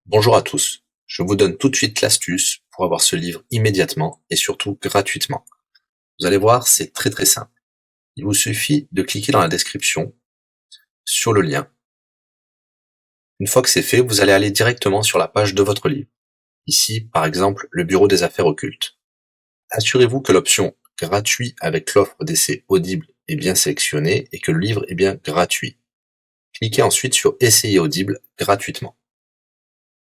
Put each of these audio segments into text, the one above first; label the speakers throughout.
Speaker 1: Bonjour à tous, je vous donne tout de suite l'astuce pour avoir ce livre immédiatement et surtout gratuitement. Vous allez voir, c'est très simple. Il vous suffit de cliquer dans la description sur le lien. Une fois que c'est fait, vous allez aller directement sur la page de votre livre. Ici, par exemple, le bureau des affaires occultes. Assurez-vous que l'option gratuit avec l'offre d'essai Audible est bien sélectionnée et que le livre est bien gratuit. Cliquez ensuite sur Essayer Audible gratuitement.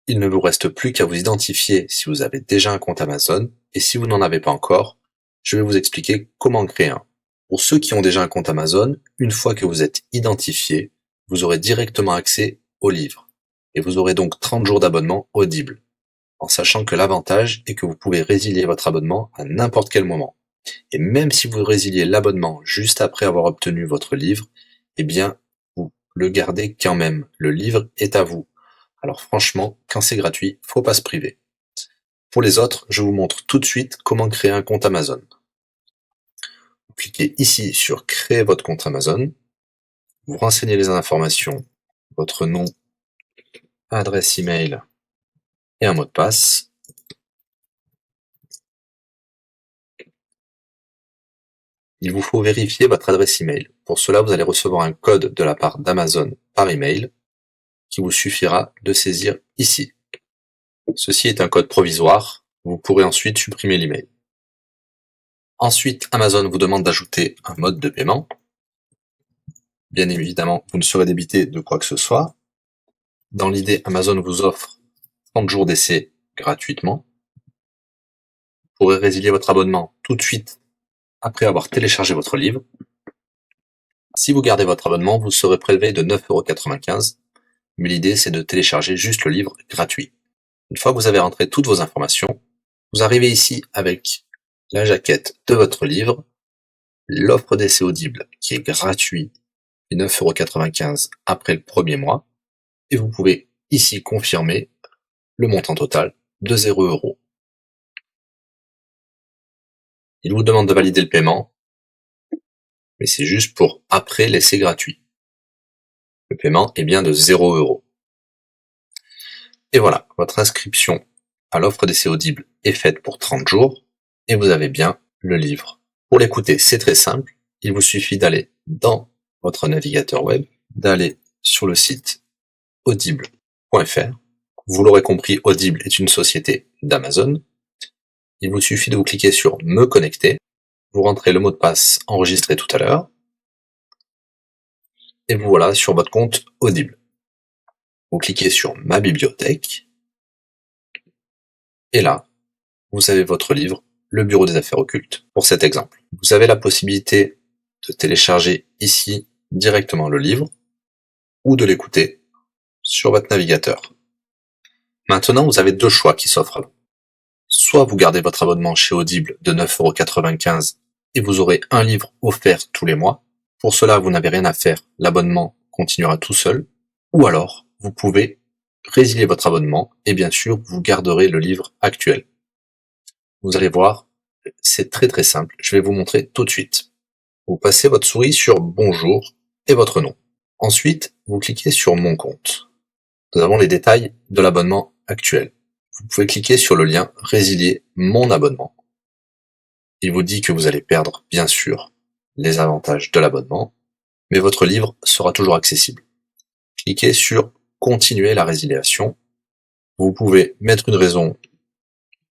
Speaker 1: Il ne vous reste plus qu'à vous identifier si vous avez déjà un compte Amazon, et si vous n'en avez pas encore, je vais vous expliquer comment créer un. Pour ceux qui ont déjà un compte Amazon, une fois que vous êtes identifié, vous aurez directement accès au livre, et vous aurez donc 30 jours d'abonnement Audible, en sachant que l'avantage est que vous pouvez résilier votre abonnement à n'importe quel moment. Et même si vous résiliez l'abonnement juste après avoir obtenu votre livre, eh bien, vous le gardez quand même. Le livre est à vous. Alors franchement, quand c'est gratuit, faut pas se priver. Pour les autres, je vous montre tout de suite comment créer un compte Amazon. Vous cliquez ici sur créer votre compte Amazon. Vous renseignez les informations, votre nom, adresse email et un mot de passe. Il vous faut vérifier votre adresse email. Pour cela, vous allez recevoir un code de la part d'Amazon par email qui vous suffira de saisir ici. Ceci est un code provisoire. Vous pourrez ensuite supprimer l'email. Ensuite, Amazon vous demande d'ajouter un mode de paiement. Bien évidemment, vous ne serez débité de quoi que ce soit. Dans l'idée, Amazon vous offre 30 jours d'essai gratuitement. Vous pourrez résilier votre abonnement tout de suite après avoir téléchargé votre livre. Si vous gardez votre abonnement, vous serez prélevé de 9,95 €, mais l'idée c'est de télécharger juste le livre gratuit. Une fois que vous avez rentré toutes vos informations, vous arrivez ici avec la jaquette de votre livre, l'offre d'essai Audible qui est gratuit et 9,95 € après le premier mois, et vous pouvez ici confirmer le montant total de 0 €. Il vous demande de valider le paiement, mais c'est juste pour après l'essai gratuit. Le paiement est bien de 0 €. Et voilà, votre inscription à l'offre d'essai Audible est faite pour 30 jours, et vous avez bien le livre. Pour l'écouter, c'est très simple, il vous suffit d'aller dans votre navigateur web, d'aller sur le site audible.fr. Vous l'aurez compris, Audible est une société d'Amazon. Il vous suffit de vous cliquer sur Me connecter, vous rentrez le mot de passe enregistré tout à l'heure, et vous voilà sur votre compte Audible. Vous cliquez sur Ma bibliothèque, et là, vous avez votre livre, Le Bureau des affaires occultes, pour cet exemple. Vous avez la possibilité de télécharger ici directement le livre, ou de l'écouter sur votre navigateur. Maintenant, vous avez deux choix qui s'offrent à vous. Soit vous gardez votre abonnement chez Audible de 9,95 € et vous aurez un livre offert tous les mois. Pour cela, vous n'avez rien à faire, l'abonnement continuera tout seul. Ou alors, vous pouvez résilier votre abonnement et bien sûr, vous garderez le livre actuel. Vous allez voir, c'est très simple, je vais vous montrer tout de suite. Vous passez votre souris sur Bonjour et votre nom. Ensuite, vous cliquez sur Mon compte. Nous avons les détails de l'abonnement actuel. Vous pouvez cliquer sur le lien Résilier mon abonnement. Il vous dit que vous allez perdre, bien sûr, les avantages de l'abonnement, mais votre livre sera toujours accessible. Cliquez sur Continuer la résiliation. Vous pouvez mettre une raison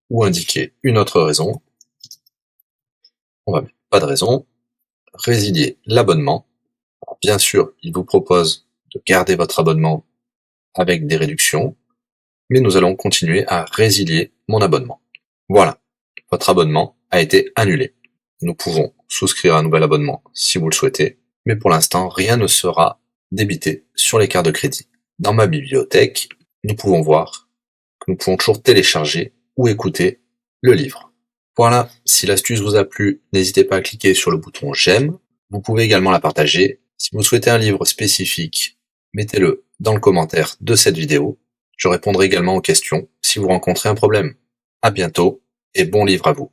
Speaker 1: ou indiquer une autre raison. On va mettre pas de raison. Résilier l'abonnement. Bien sûr, il vous propose de garder votre abonnement avec des réductions, mais nous allons continuer à résilier mon abonnement. Voilà, votre abonnement a été annulé. Nous pouvons souscrire un nouvel abonnement si vous le souhaitez, mais pour l'instant, rien ne sera débité sur les cartes de crédit. Dans ma bibliothèque, nous pouvons voir que nous pouvons toujours télécharger ou écouter le livre. Voilà, si l'astuce vous a plu, n'hésitez pas à cliquer sur le bouton j'aime. Vous pouvez également la partager. Si vous souhaitez un livre spécifique, mettez-le dans le commentaire de cette vidéo. Je répondrai également aux questions si vous rencontrez un problème. À bientôt et bon livre à vous.